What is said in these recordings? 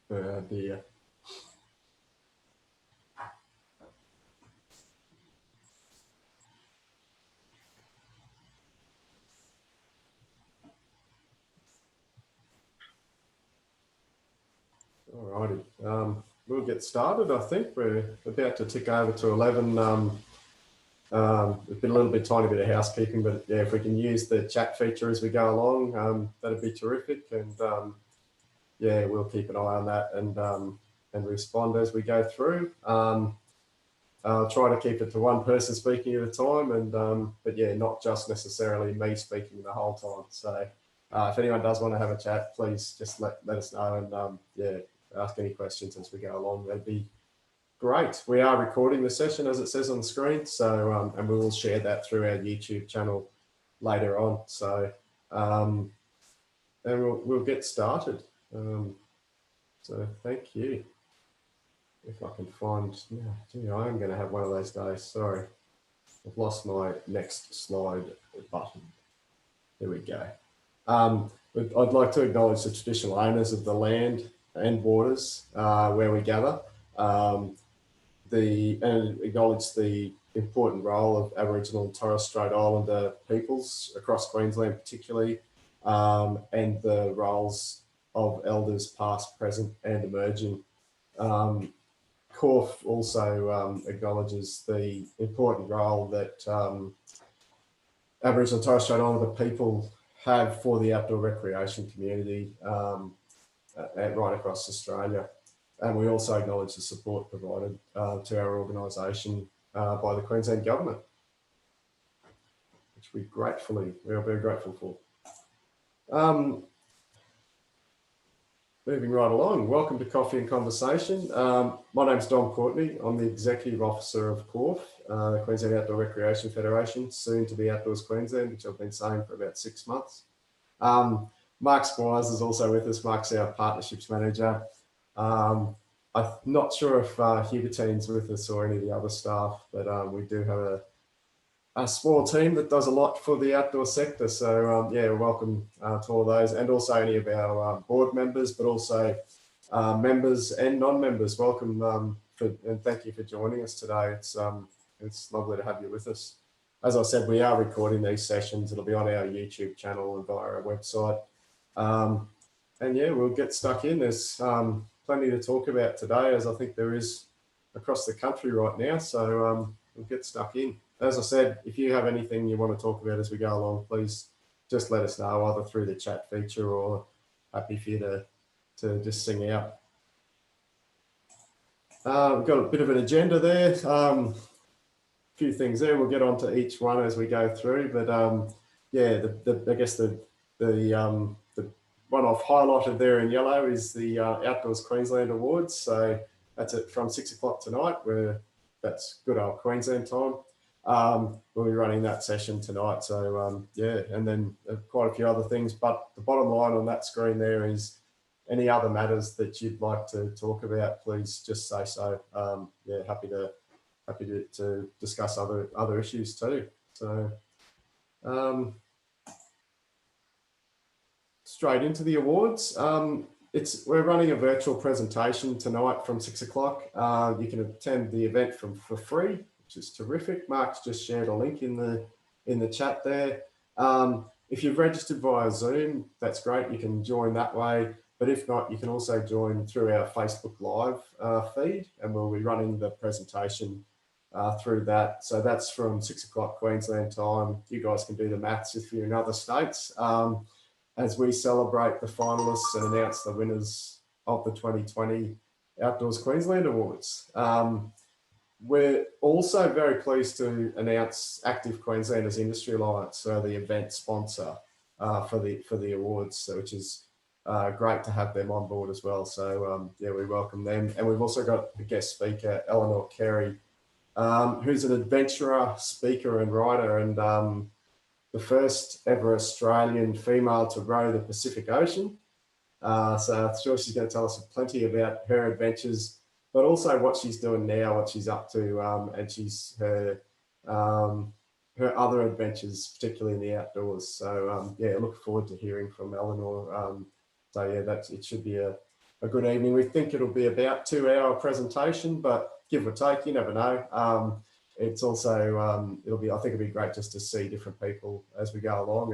Dear. Alrighty, we'll get started. I think we're about to tick over to 11. It's been a little bit, tiny bit of housekeeping, but yeah, if we can use the chat feature as we go along, that'd be terrific. And yeah, we'll keep an eye on that and respond as we go through. I'll try to keep it to one person speaking at a time, and but yeah, not just necessarily me speaking the whole time. So if anyone does want to have a chat, please just let us know, and yeah, ask any questions as we go along. That'd be great. We are recording the session as it says on the screen, so and we will share that through our YouTube channel later on. So and we'll get started. So thank you. If I can find, gee, I am going to have one of those days. Sorry, I've lost my next slide button. There we go. I'd like to acknowledge the traditional owners of the land and waters where we gather, and acknowledge the important role of Aboriginal and Torres Strait Islander peoples across Queensland particularly, and the roles of elders past, present and emerging. CORF also acknowledges the important role that Aboriginal and Torres Strait Islander people have for the outdoor recreation community right across Australia. And we also acknowledge the support provided to our organisation by the Queensland Government, which we are very grateful for. Moving right along, welcome to Coffee and Conversation. My name's Dom Courtney. I'm the Executive Officer of CORF, the Queensland Outdoor Recreation Federation, soon to be Outdoors Queensland, which I've been saying for about 6 months. Mark Squires is also with us. Mark's our Partnerships Manager. I'm not sure if Hubertine's with us or any of the other staff, but we do have a small team that does a lot for the outdoor sector. So yeah, welcome to all of those, and also any of our board members, but also members and non-members. Welcome and thank you for joining us today. It's lovely to have you with us. As I said, we are recording these sessions. It'll be on our YouTube channel and via our website. And yeah, we'll get stuck in. There's plenty to talk about today, as I think there is across the country right now. So we'll get stuck in. As I said, if you have anything you want to talk about as we go along, please just let us know, either through the chat feature or happy for you to just sing out. We've got a bit of an agenda there. A few things there. We'll get onto each one as we go through. But yeah, I guess the one I've highlighted there in yellow is the Outdoors Queensland Awards. So that's it from 6 o'clock tonight, that's good old Queensland time. We'll be running that session tonight. So yeah, and then quite a few other things. But the bottom line on that screen there is any other matters that you'd like to talk about, please just say so. Yeah, happy to discuss other issues too. So straight into the awards. We're running a virtual presentation tonight from 6 o'clock. You can attend the event for free, which is terrific. Mark's just shared a link in the chat there. If you've registered via Zoom, that's great. You can join that way. But if not, you can also join through our Facebook Live feed, and we'll be running the presentation through that. So that's from 6 o'clock Queensland time. You guys can do the maths if you're in other states. As we celebrate the finalists and announce the winners of the 2020 Outdoors Queensland Awards. We're also very pleased to announce Active Queenslanders Industry Alliance, so the event sponsor for the awards, so which is great to have them on board as well. So yeah, we welcome them. And we've also got a guest speaker, Eleanor Carey, who's an adventurer, speaker and writer, and the first ever Australian female to row the Pacific Ocean. So I'm sure she's going to tell us plenty about her adventures, but also what she's doing now, what she's up to, and her other adventures, particularly in the outdoors. So yeah, look forward to hearing from Eleanor. So yeah, it should be a a good evening. We think it'll be about 2-hour presentation, but give or take, you never know. It's also, I think it'll be great just to see different people as we go along,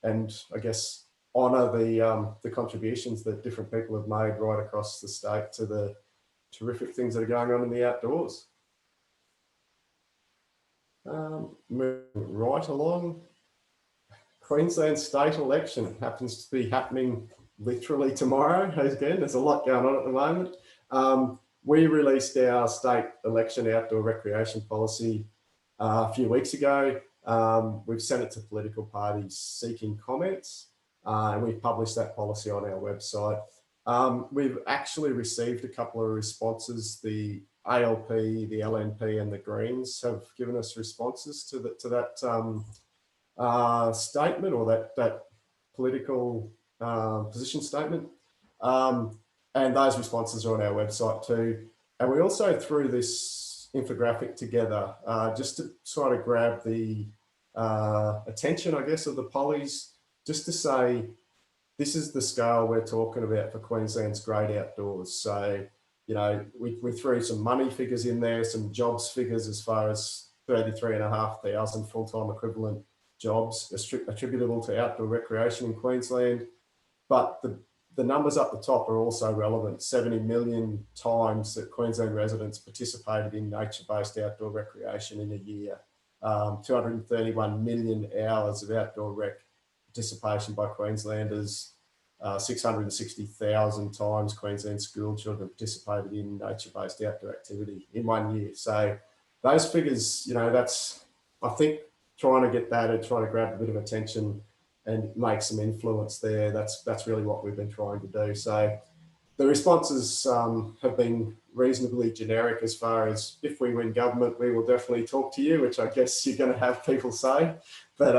and I guess honour the contributions that different people have made right across the state to the terrific things that are going on in the outdoors. Moving right along, Queensland state election happens to be happening literally tomorrow. Again, there's a lot going on at the moment. We released our state election outdoor recreation policy a few weeks ago. We've sent it to political parties seeking comments, and we've published that policy on our website. We've actually received a couple of responses. The ALP, the LNP and the Greens have given us responses to that statement, or that political position statement. And those responses are on our website too. And we also threw this infographic together just to sort of grab the attention, I guess, of the pollies, just to say, this is the scale we're talking about for Queensland's great outdoors. So, you know, we threw some money figures in there, some jobs figures as far as 33,500 full-time equivalent jobs attributable to outdoor recreation in Queensland. But the numbers up the top are also relevant. 70 million times that Queensland residents participated in nature-based outdoor recreation in a year. 231 million hours of outdoor rec participation by Queenslanders. 660,000 times Queensland school children participated in nature-based outdoor activity in 1 year. So those figures, you know, that's, I think, trying to get that and trying to grab a bit of attention and make some influence there. That's really what we've been trying to do. So the responses have been reasonably generic as far as, if we win government, we will definitely talk to you, which I guess you're going to have people say. But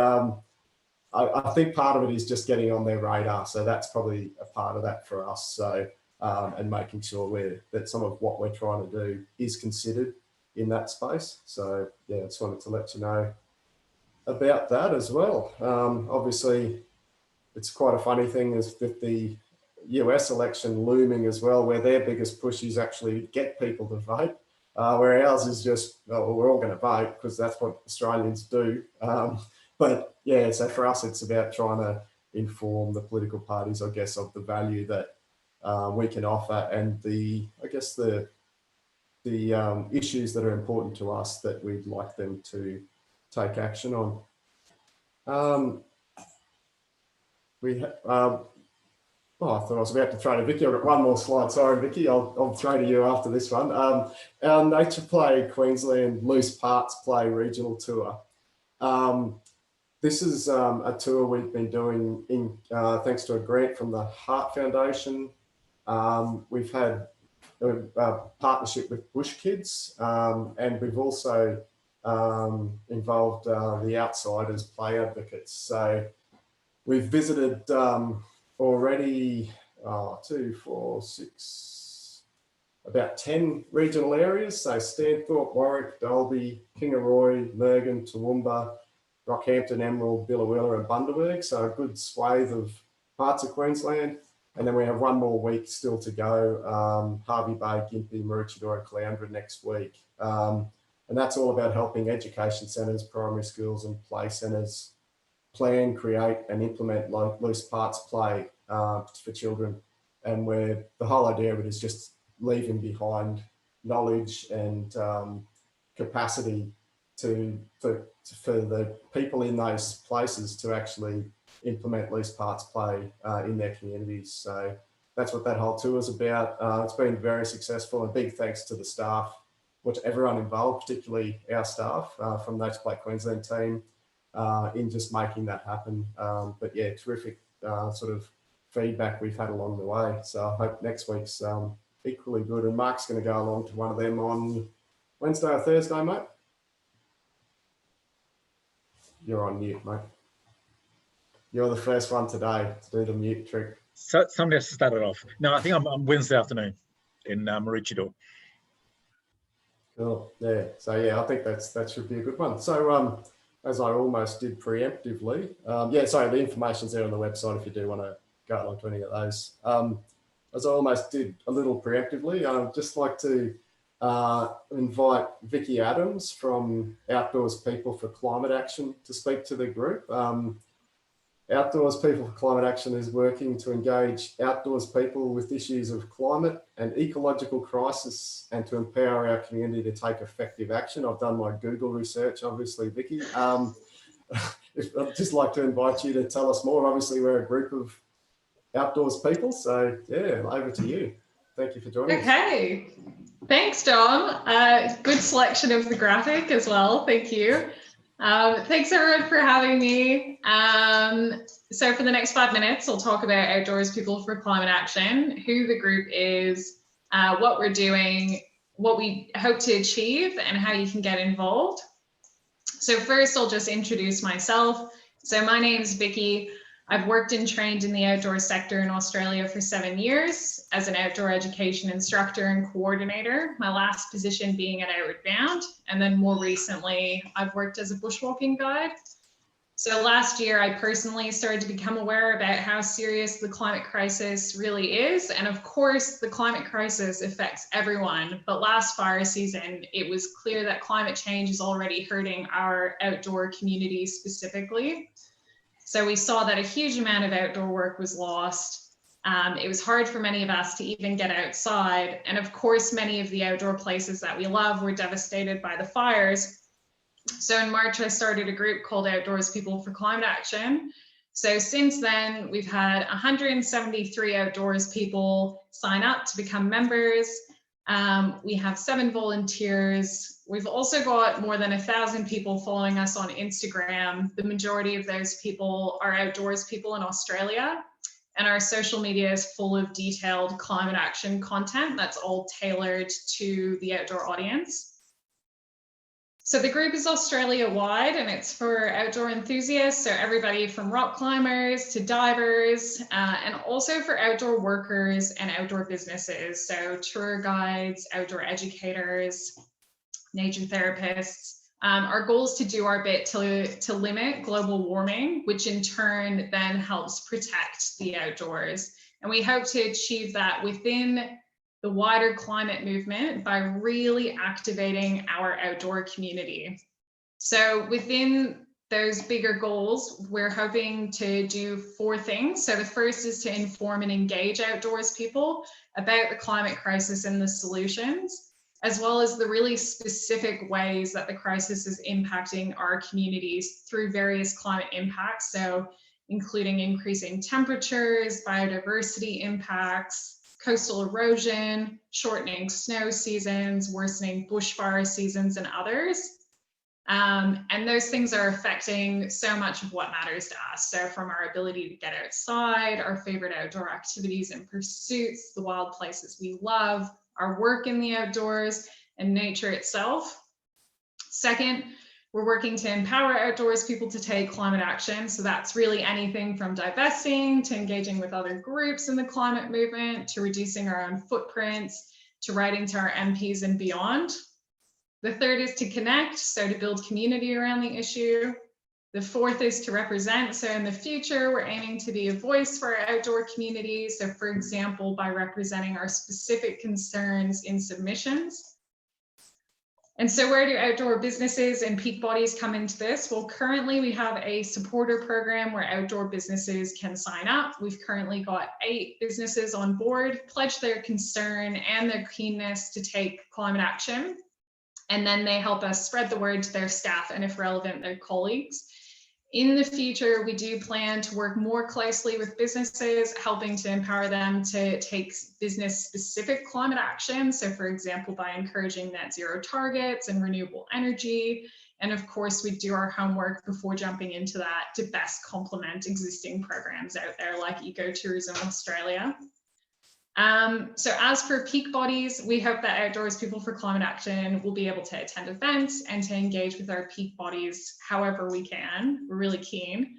I think part of it is just getting on their radar. So that's probably a part of that for us. So, and making sure that some of what we're trying to do is considered in that space. So yeah, I just wanted to let you know about that as well. Obviously, it's quite a funny thing is that the US election looming as well, where their biggest push is actually get people to vote, where ours is just, oh, we're all going to vote because that's what Australians do. But yeah, so for us, it's about trying to inform the political parties, I guess, of the value that we can offer, and the issues that are important to us that we'd like them to take action on. I thought I was about to throw to Vicky. I've got one more slide. Sorry, Vicky, I'll throw to you after this one. Our Nature Play Queensland Loose Parts Play Regional Tour. This is a tour we've been doing in thanks to a grant from the Heart Foundation. We've had a partnership with Bush Kids, and we've also involved the Outsiders Play Advocates. So we've visited already 2, 4, 6, about 10 regional areas. So Stanthorpe, Warwick, Dalby, Kingaroy, Mergen, Toowoomba, Rockhampton, Emerald, Billawilla and Bundaberg. So a good swathe of parts of Queensland. And then we have one more week still to go, Harvey Bay, Gympie, Maroochydore and Caloundra next week. And that's all about helping education centres, primary schools and play centres plan, create and implement loose parts play for children. And where the whole idea of it is just leaving behind knowledge and capacity for the people in those places to actually implement loose parts play in their communities. So that's what that whole tour is about. It's been very successful, and big thanks to the staff, everyone involved, particularly our staff from Nature Play Queensland team, in just making that happen. But yeah, terrific sort of feedback we've had along the way. So I hope next week's equally good. And Mark's going to go along to one of them on Wednesday or Thursday, mate. You're on mute, mate. You're the first one today to do the mute trick. So somebody has to start it off. No, I think I'm Wednesday afternoon in Maroochydore. Cool. Yeah. So yeah, I think that should be a good one. So as I almost did preemptively, yeah. Sorry, the information's there on the website if you do want to go along to any of those. as I almost did a little preemptively, I'd just like to invite Vicky Adams from Outdoors People for Climate Action to speak to the group. Outdoors People for Climate Action is working to engage outdoors people with issues of climate and ecological crisis and to empower our community to take effective action. I've done my Google research, obviously, Vicky. I'd just like to invite you to tell us more. Obviously, we're a group of outdoors people, so yeah, over to you. Thank you for joining us. Okay, thanks, Dom. Good selection of the graphic as well. Thank you. Thanks everyone for having me. So for the next 5 minutes, I'll talk about Outdoors People for Climate Action, who the group is, what we're doing, what we hope to achieve, and how you can get involved. So first, I'll just introduce myself. So my name is Vicky. I've worked and trained in the outdoor sector in Australia for 7 years as an outdoor education instructor and coordinator, my last position being at Outward Bound. And then more recently, I've worked as a bushwalking guide. So last year, I personally started to become aware about how serious the climate crisis really is. And of course, the climate crisis affects everyone. But last fire season, it was clear that climate change is already hurting our outdoor community specifically. So we saw that a huge amount of outdoor work was lost. It was hard for many of us to even get outside. And of course, many of the outdoor places that we love were devastated by the fires. So in March, I started a group called Outdoors People for Climate Action. So since then, we've had 173 outdoors people sign up to become members. We have 7 volunteers. We've also got more than 1,000 people following us on Instagram. The majority of those people are outdoors people in Australia. And our social media is full of detailed climate action content that's all tailored to the outdoor audience. So the group is Australia-wide, and it's for outdoor enthusiasts, so everybody from rock climbers to divers, and also for outdoor workers and outdoor businesses, so tour guides, outdoor educators, nature therapists. Our goal is to do our bit to limit global warming, which in turn then helps protect the outdoors. And we hope to achieve that within the wider climate movement by really activating our outdoor community. So within those bigger goals, we're hoping to do 4 things. So the first is to inform and engage outdoors people about the climate crisis and the solutions, as well as the really specific ways that the crisis is impacting our communities through various climate impacts. So including increasing temperatures, biodiversity impacts, coastal erosion, shortening snow seasons, worsening bushfire seasons, and others. And those things are affecting so much of what matters to us. So from our ability to get outside, our favorite outdoor activities and pursuits, the wild places we love, our work in the outdoors, and nature itself. Second, we're working to empower outdoors people to take climate action. So that's really anything from divesting to engaging with other groups in the climate movement, to reducing our own footprints, to writing to our MPs and beyond. The third is to connect, so to build community around the issue. The fourth is to represent. So in the future, we're aiming to be a voice for our outdoor community. So for example, by representing our specific concerns in submissions. And so where do outdoor businesses and peak bodies come into this? Well, currently we have a supporter program where outdoor businesses can sign up. We've currently got 8 businesses on board, pledge their concern and their keenness to take climate action. And then they help us spread the word to their staff and, if relevant, their colleagues. In the future, we do plan to work more closely with businesses, helping to empower them to take business-specific climate action. So for example, by encouraging net zero targets and renewable energy. And of course, we do our homework before jumping into that to best complement existing programs out there like Ecotourism Australia. So as for peak bodies, we hope that Outdoors People for Climate Action will be able to attend events and to engage with our peak bodies however we can. We're really keen.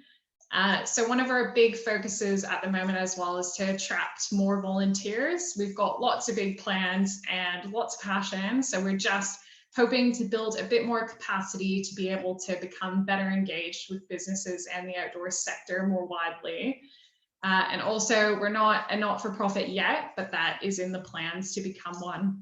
So one of our big focuses at the moment as well is to attract more volunteers. We've got lots of big plans and lots of passion. So we're just hoping to build a bit more capacity to be able to become better engaged with businesses and the outdoor sector more widely. And also, we're not a not-for-profit yet, but that is in the plans to become one.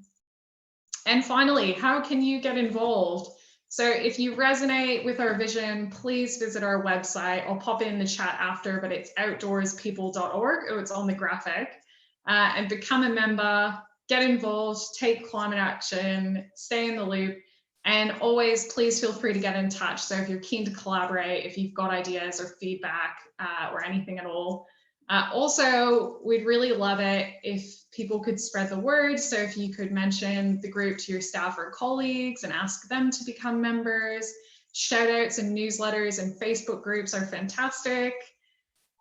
And finally, how can you get involved? So if you resonate with our vision, please visit our website. I'll pop it in the chat after, but it's outdoorspeople.org. Oh, it's on the graphic. And become a member, get involved, take climate action, stay in the loop. And always, please feel free to get in touch. So if you're keen to collaborate, if you've got ideas or feedback or anything at all. Also, we'd really love it if people could spread the word. So if you could mention the group to your staff or colleagues and ask them to become members. Shout outs and newsletters and Facebook groups are fantastic.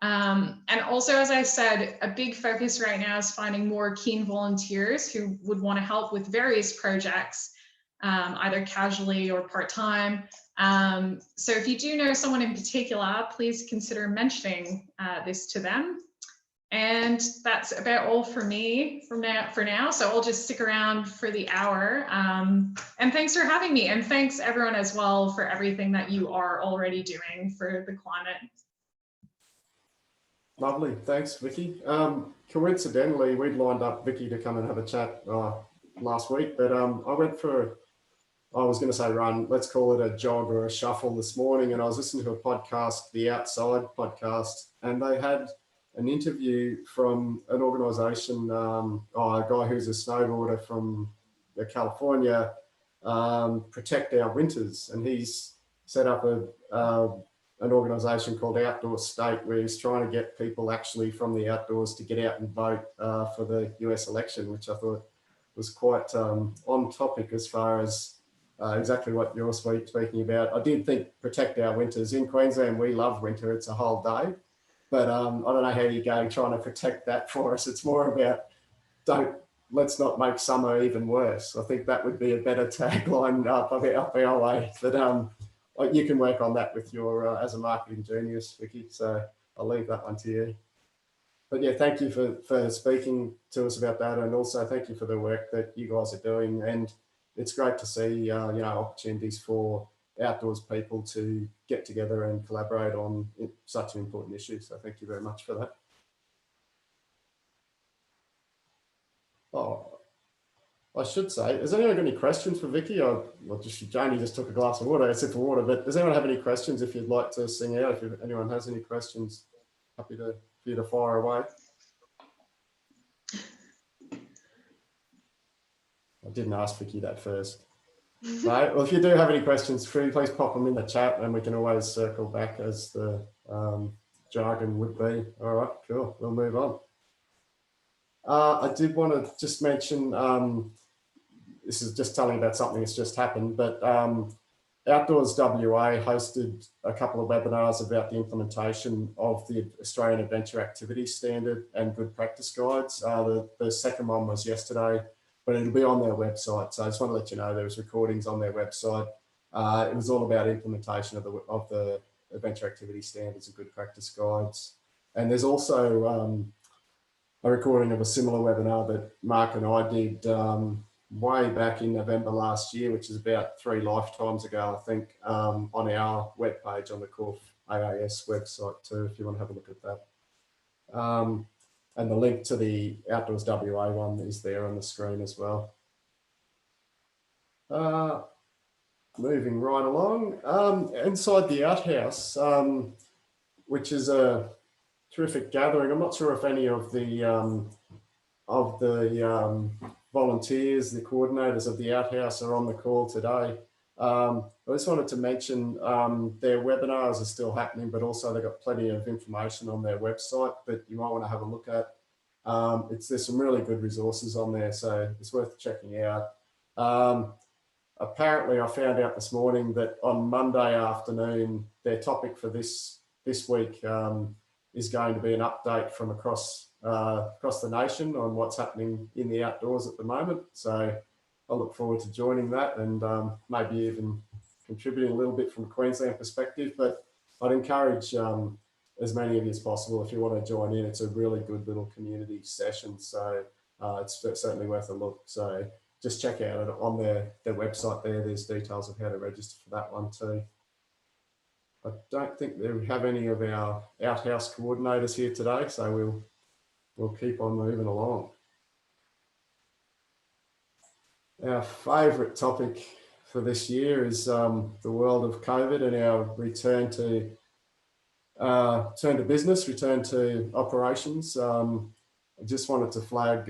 And also, as I said, a big focus right now is finding more keen volunteers who would want to help with various projects, either casually or part-time. So if you do know someone in particular, please consider mentioning this to them. And that's about all for me for now. So I'll just stick around for the hour. And thanks for having me. And thanks everyone as well for everything that you are already doing for the climate. Lovely, thanks, Vicky. Coincidentally, we'd lined up Vicky to come and have a chat last week, but I went for, I was going to say run, let's call it a jog or a shuffle this morning, and I was listening to a podcast, the Outside podcast, and they had an interview from an organisation, a guy who's a snowboarder from California, Protect Our Winters, and he's set up an organisation called Outdoor State, where he's trying to get people actually from the outdoors to get out and vote for the US election, which I thought was quite on topic as far as exactly what you're speaking about. I did think Protect Our Winters. In Queensland, we love winter. It's a whole day. But I don't know how you go trying to protect that for us. It's more about let's not make summer even worse. I think that would be a better tagline up our way. But you can work on that with your as a marketing genius, Vicky. So I'll leave that one to you. But yeah, thank you for speaking to us about that, and also thank you for the work that you guys are doing. And it's great to see opportunities for outdoors people to get together and collaborate on such an important issue. So thank you very much for that. Oh, I should say, has anyone got any questions for Vicky? Janie just took a glass of water, a sip of water, but does anyone have any questions if you'd like to sing out? If anyone has any questions, happy for you to fire away. I didn't ask Vicky that first. Right. Well, if you do have any questions, please pop them in the chat and we can always circle back as the jargon would be. All right, cool. We'll move on. I did want to just mention, this is just telling about something that's just happened, but Outdoors WA hosted a couple of webinars about the implementation of the Australian Adventure Activity Standard and Good Practice Guides. The second one was yesterday, but it'll be on their website. So I just want to let you know there's recordings on their website. It was all about implementation of the Adventure Activity Standards and Good Practice Guides. And there's also a recording of a similar webinar that Mark and I did way back in November last year, which is about 3 lifetimes ago, I think, on our webpage on the Corf AAS website too, if you want to have a look at that. And the link to the Outdoors WA one is there on the screen as well. Moving right along, inside the outhouse, which is a terrific gathering. I'm not sure if any of the volunteers, the coordinators of the outhouse are on the call today. I just wanted to mention their webinars are still happening, but also they've got plenty of information on their website that you might want to have a look at. There's some really good resources on there, so it's worth checking out. Apparently, I found out this morning that on Monday afternoon, their topic for this week is going to be an update from across the nation on what's happening in the outdoors at the moment. So I look forward to joining that and maybe even contributing a little bit from a Queensland perspective. But I'd encourage as many of you as possible, if you want to join in. It's a really good little community session. So it's certainly worth a look. So just check out it on their website there. There's details of how to register for that one too. I don't think we have any of our outhouse coordinators here today, so we'll keep on moving along. Our favourite topic for this year is the world of COVID and our return to business, return to operations. I just wanted to flag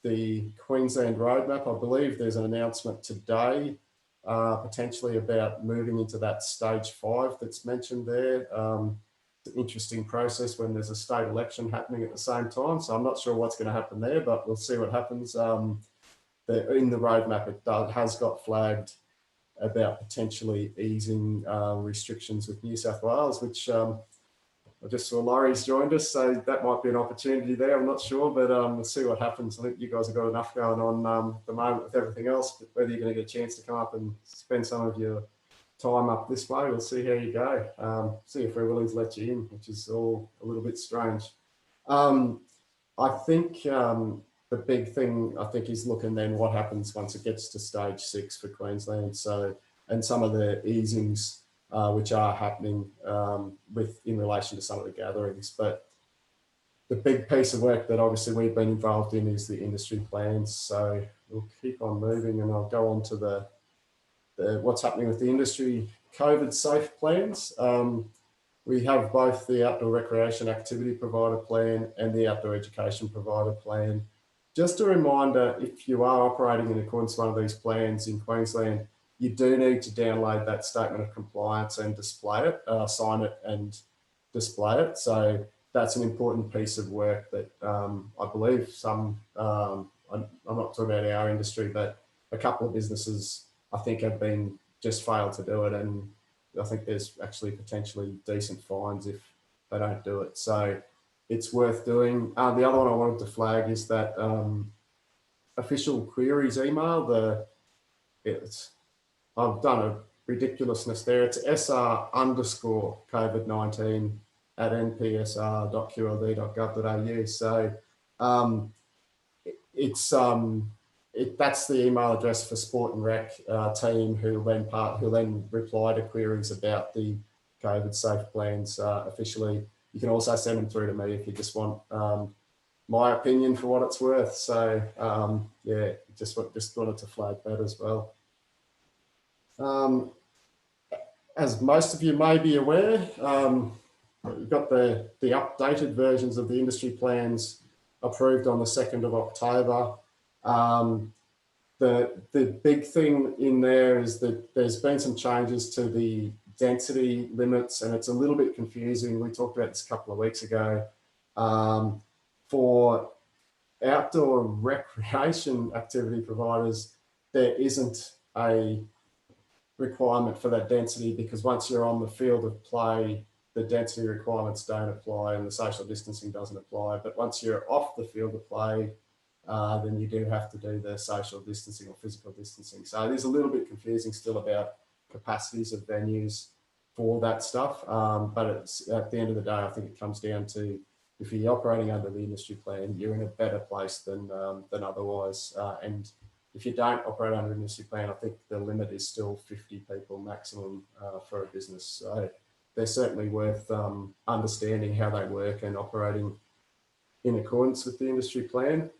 the Queensland roadmap. I believe there's an announcement today, potentially about moving into that stage 5 that's mentioned there. It's an interesting process when there's a state election happening at the same time. So I'm not sure what's going to happen there, but we'll see what happens. In the roadmap, it has got flagged about potentially easing restrictions with New South Wales, which I just saw Laurie's joined us, so that might be an opportunity there. I'm not sure, but we'll see what happens. I think you guys have got enough going on at the moment with everything else, but whether you're going to get a chance to come up and spend some of your time up this way, we'll see how you go. See if we're willing to let you in, which is all a little bit strange. I think the big thing, I think, is looking then what happens once it gets to stage 6 for Queensland. So, and some of the easings which are happening in relation to some of the gatherings. But the big piece of work that obviously we've been involved in is the industry plans. So we'll keep on moving, and I'll go on to the what's happening with the industry COVID safe plans. We have both the outdoor recreation activity provider plan and the outdoor education provider plan. Just a reminder, if you are operating in accordance with one of these plans in Queensland, you do need to download that statement of compliance and display it, sign it and display it. So that's an important piece of work that I believe some, I'm not talking about our industry, but a couple of businesses I think have been just failed to do it. And I think there's actually potentially decent fines if they don't do it. So it's worth doing. The other one I wanted to flag is that official queries email. I've done a ridiculousness there. It's SR_COVID-19 at npsr.qld.gov.au. So that's the email address for Sport and Rec team who then reply to queries about the COVID safe plans officially. You can also send them through to me if you just want my opinion for what it's worth. So yeah, just wanted to flag that as well. As most of you may be aware, we've got the updated versions of the industry plans approved on the 2nd of October. The big thing in there is that there's been some changes to the density limits, and it's a little bit confusing. We talked about this a couple of weeks ago. For outdoor recreation activity providers, there isn't a requirement for that density, because once you're on the field of play, the density requirements don't apply and the social distancing doesn't apply. But once you're off the field of play, then you do have to do the social distancing or physical distancing. So it is a little bit confusing still about capacities of venues for that stuff. But it's, at the end of the day, I think it comes down to, if you're operating under the industry plan, you're in a better place than otherwise. And if you don't operate under an industry plan, I think the limit is still 50 people maximum for a business. So they're certainly worth understanding how they work and operating in accordance with the industry plan.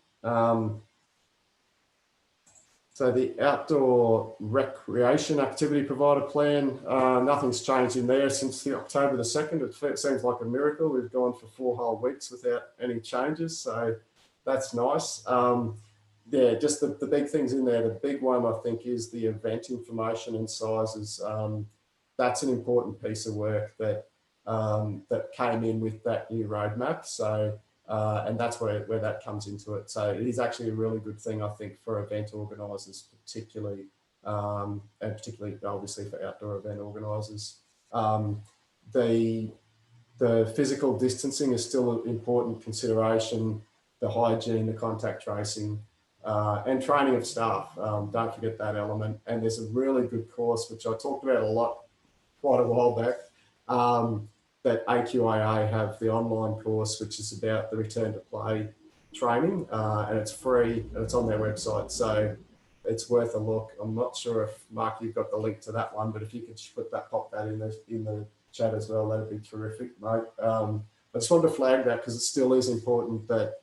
So the outdoor recreation activity provider plan, nothing's changed in there since the October the 2nd. It seems like a miracle. We've gone for 4 whole weeks without any changes. So that's nice. Yeah, just the big things in there. The big one, I think, is the event information and sizes. That's an important piece of work that that came in with that new roadmap. So, and that's where that comes into it. So it is actually a really good thing, I think, for event organisers, particularly, and particularly obviously for outdoor event organisers. The physical distancing is still an important consideration, the hygiene, the contact tracing, and training of staff. Don't forget that element. And there's a really good course, which I talked about a lot quite a while back, that AQAA have the online course, which is about the return to play training, and it's free and it's on their website. So it's worth a look. I'm not sure if, Mark, you've got the link to that one, but if you could pop that in the chat as well, that'd be terrific, mate. I just wanted to flag that because it still is important that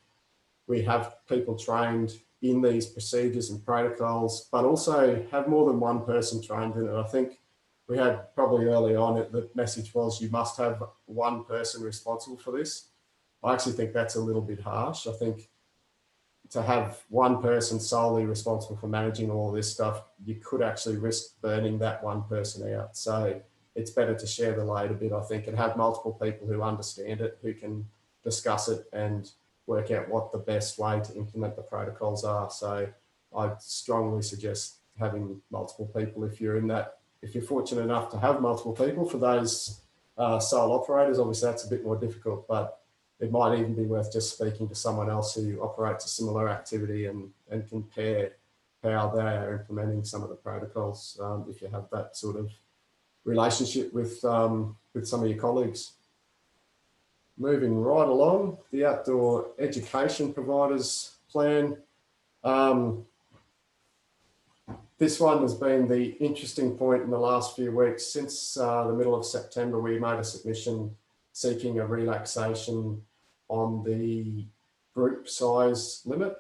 we have people trained in these procedures and protocols, but also have more than one person trained in it. I think we had probably early on, the message was you must have one person responsible for this. I actually think that's a little bit harsh. I think to have one person solely responsible for managing all this stuff, you could actually risk burning that one person out. So it's better to share the load a bit, I think, and have multiple people who understand it, who can discuss it and work out what the best way to implement the protocols are. So I strongly suggest having multiple people if you're in that, if you're fortunate enough to have multiple people. For those sole operators, obviously that's a bit more difficult, but it might even be worth just speaking to someone else who operates a similar activity and compare how they are implementing some of the protocols if you have that sort of relationship with some of your colleagues. Moving right along, the outdoor education providers plan. This one has been the interesting point in the last few weeks. Since the middle of September, we made a submission seeking a relaxation on the group size limit,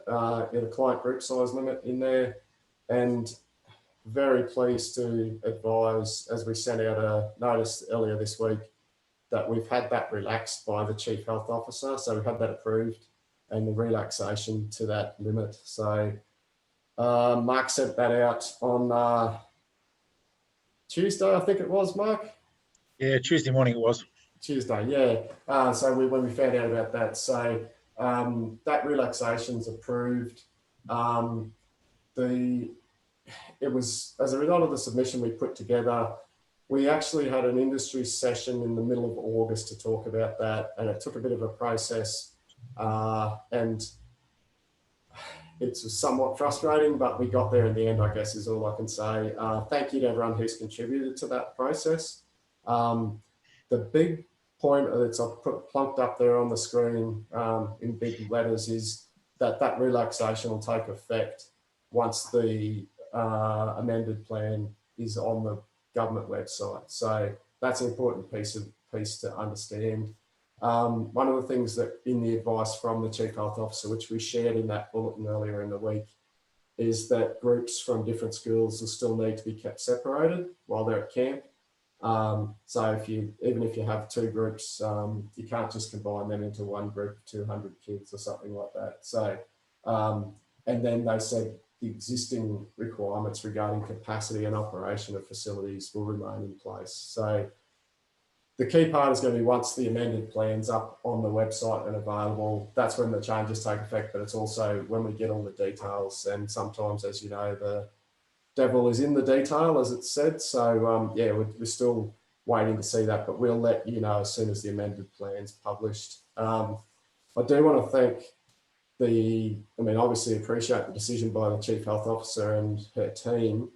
in the client group size limit in there. And very pleased to advise, as we sent out a notice earlier this week, that we've had that relaxed by the Chief Health Officer. So we've had that approved and the relaxation to that limit. So Mark sent that out on Tuesday, I think it was, Mark? Yeah, Tuesday morning it was. Tuesday, yeah. So when we found out about that, so that relaxation's approved. It was as a result of the submission we put together. We actually had an industry session in the middle of August to talk about that, and it took a bit of a process, and it's somewhat frustrating, but we got there in the end, I guess, is all I can say. Thank you to everyone who's contributed to that process. The big point that's I've plunked up there on the screen in big letters is that that relaxation will take effect once the amended plan is on the government website. So that's an important piece to understand. One of the things that in the advice from the Chief Health Officer, which we shared in that bulletin earlier in the week, is that groups from different schools will still need to be kept separated while they're at camp. So even if you have two groups, you can't just combine them into one group of 200 kids or something like that. So, and then they said the existing requirements regarding capacity and operation of facilities will remain in place. So the key part is going to be once the amended plan's up on the website and available, that's when the changes take effect, but it's also when we get all the details. And sometimes, as you know, the devil is in the detail, as it's said. So yeah, we're still waiting to see that, but we'll let you know as soon as the amended plan's published. I do want to thank obviously appreciate the decision by the Chief Health Officer and her team,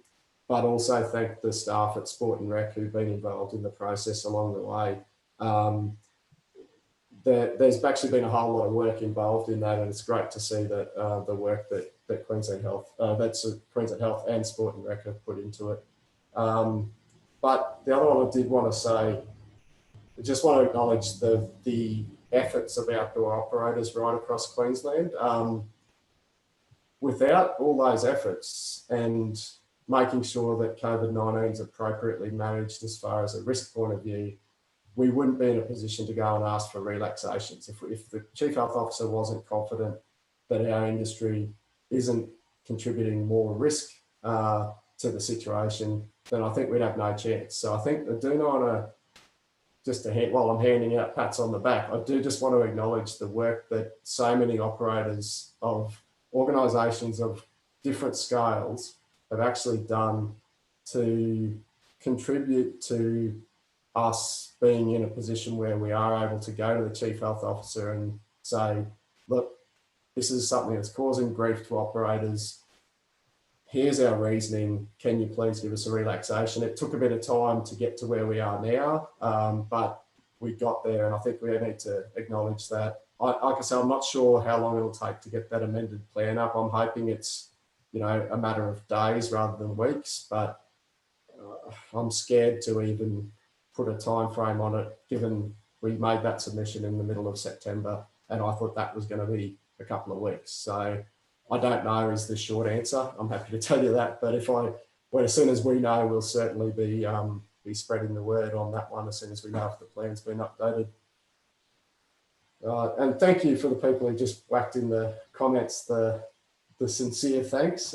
but also thank the staff at Sport and Rec who've been involved in the process along the way. There's actually been a whole lot of work involved in that, and it's great to see that the work that Queensland Health, Queensland Health and Sport and Rec have put into it. But the other one I did want to say, I just want to acknowledge the efforts of outdoor operators right across Queensland. Without all those efforts and making sure that COVID-19 is appropriately managed as far as a risk point of view, we wouldn't be in a position to go and ask for relaxations. If the Chief Health Officer wasn't confident that our industry isn't contributing more risk to the situation, then I think we'd have no chance. So I think I do not want to, while I'm handing out pats on the back, I do just want to acknowledge the work that so many operators of organisations of different scales have actually done to contribute to us being in a position where we are able to go to the Chief Health Officer and say, look, this is something that's causing grief to operators. Here's our reasoning. Can you please give us a relaxation? It took a bit of time to get to where we are now, but we got there, and I think we need to acknowledge that. Like I say, I'm not sure how long it'll take to get that amended plan up. I'm hoping it's, a matter of days rather than weeks, but I'm scared to even put a time frame on it, given we made that submission in the middle of September, and I thought that was going to be a couple of weeks. So I don't know is the short answer. I'm happy to tell you that, but as soon as we know, we'll certainly be spreading the word on that one as soon as we know if the plan's been updated. And thank you for the people who just whacked in the comments the sincere thanks.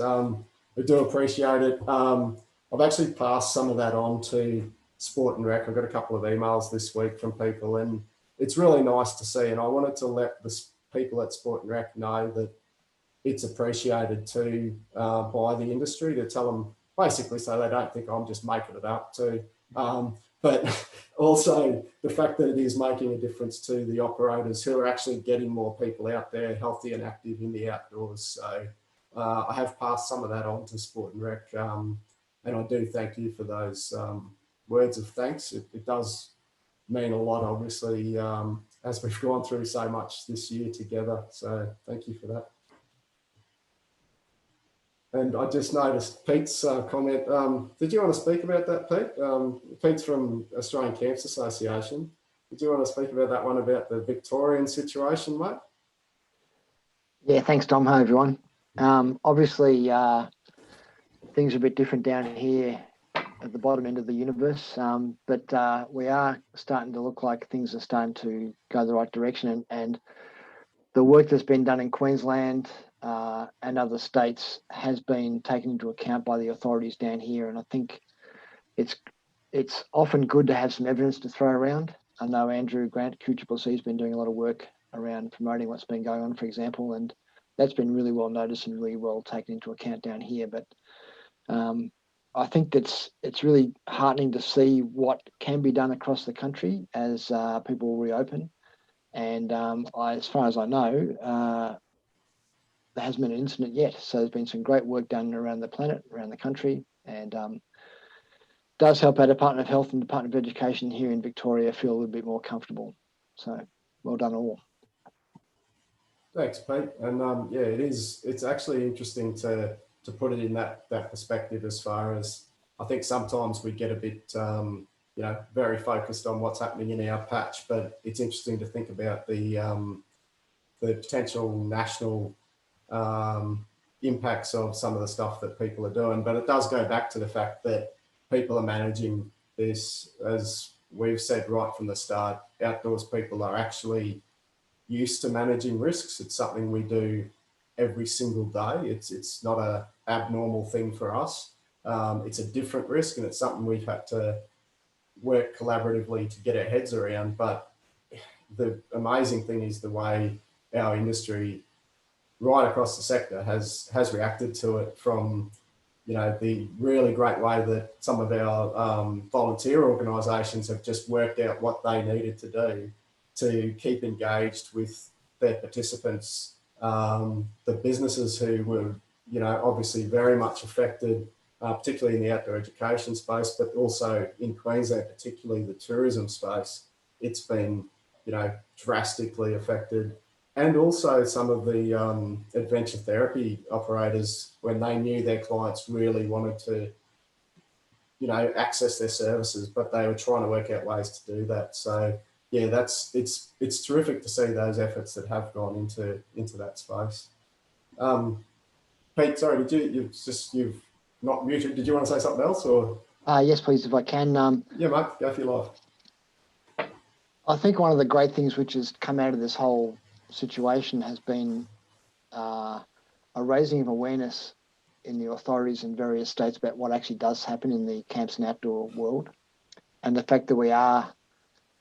We do appreciate it. I've actually passed some of that on to Sport and Rec. I've got a couple of emails this week from people, and it's really nice to see. And I wanted to let the people at Sport and Rec know that it's appreciated too by the industry, to tell them basically so they don't think I'm just making it up too. But also the fact that it is making a difference to the operators who are actually getting more people out there healthy and active in the outdoors. So I have passed some of that on to Sport and Rec, and I do thank you for those words of thanks. It does mean a lot, obviously, as we've gone through so much this year together. So thank you for that. And I just noticed Pete's comment. Did you want to speak about that, Pete? Pete's from Australian Camps Association. Did you want to speak about that one, about the Victorian situation, mate? Yeah, thanks, Dom. Hi, everyone. Obviously, things are a bit different down here at the bottom end of the universe, but we are starting to look like things are starting to go the right direction. And the work that's been done in Queensland and other states has been taken into account by the authorities down here. And I think it's often good to have some evidence to throw around. I know Andrew Grant, QCCC, has been doing a lot of work around promoting what's been going on, for example, and that's been really well noticed and really well taken into account down here. But I think it's really heartening to see what can be done across the country as people reopen. And as far as I know, there hasn't been an incident yet. So there's been some great work done around the planet, around the country, and does help our Department of Health and Department of Education here in Victoria feel a little bit more comfortable. So well done all. Thanks, Pete. And yeah, it's actually interesting to put it in that perspective, as far as I think sometimes we get a bit very focused on what's happening in our patch, but it's interesting to think about the potential national impacts of some of the stuff that people are doing. But it does go back to the fact that people are managing this, as we've said right from the start. Outdoors people are actually used to managing risks. It's something we do every single day. It's not an abnormal thing for us. It's a different risk, and it's something we've had to work collaboratively to get our heads around. But the amazing thing is the way our industry right across the sector has reacted to it, from the really great way that some of our volunteer organisations have just worked out what they needed to do to keep engaged with their participants, the businesses who were obviously very much affected, particularly in the outdoor education space, but also in Queensland, particularly the tourism space. It's been drastically affected. And also some of the adventure therapy operators, when they knew their clients really wanted to, access their services, but they were trying to work out ways to do that. So yeah, it's terrific to see those efforts that have gone into that space. Pete, sorry, you've not muted. Did you want to say something else, or? Yes, please, if I can. Yeah, mate, go for your life. I think one of the great things which has come out of this whole situation has been a raising of awareness in the authorities in various states about what actually does happen in the camps and outdoor world, and the fact that we are,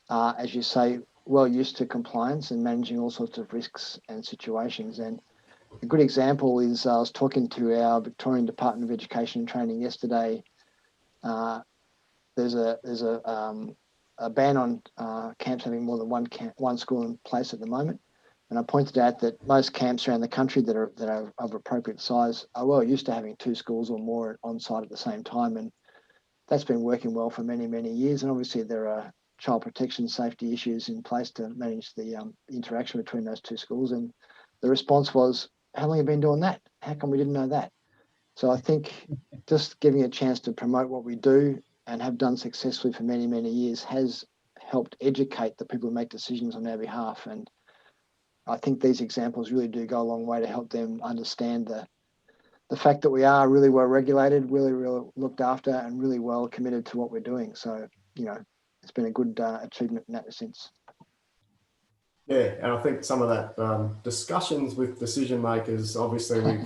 as you say, well used to compliance and managing all sorts of risks and situations. And a good example is I was talking to our Victorian Department of Education and Training yesterday. There's a ban on camps having more than one school in place at the moment. And I pointed out that most camps around the country that are of appropriate size are well used to having 2 schools or more on site at the same time. And that's been working well for many, many years. And obviously there are child protection safety issues in place to manage the interaction between those 2 schools. And the response was, how long have you been doing that? How come we didn't know that? So I think just giving a chance to promote what we do and have done successfully for many, many years, has helped educate the people who make decisions on our behalf. And I think these examples really do go a long way to help them understand the fact that we are really well regulated, really well looked after, and really well committed to what we're doing. So, it's been a good achievement in that sense. Yeah, and I think some of that discussions with decision makers, obviously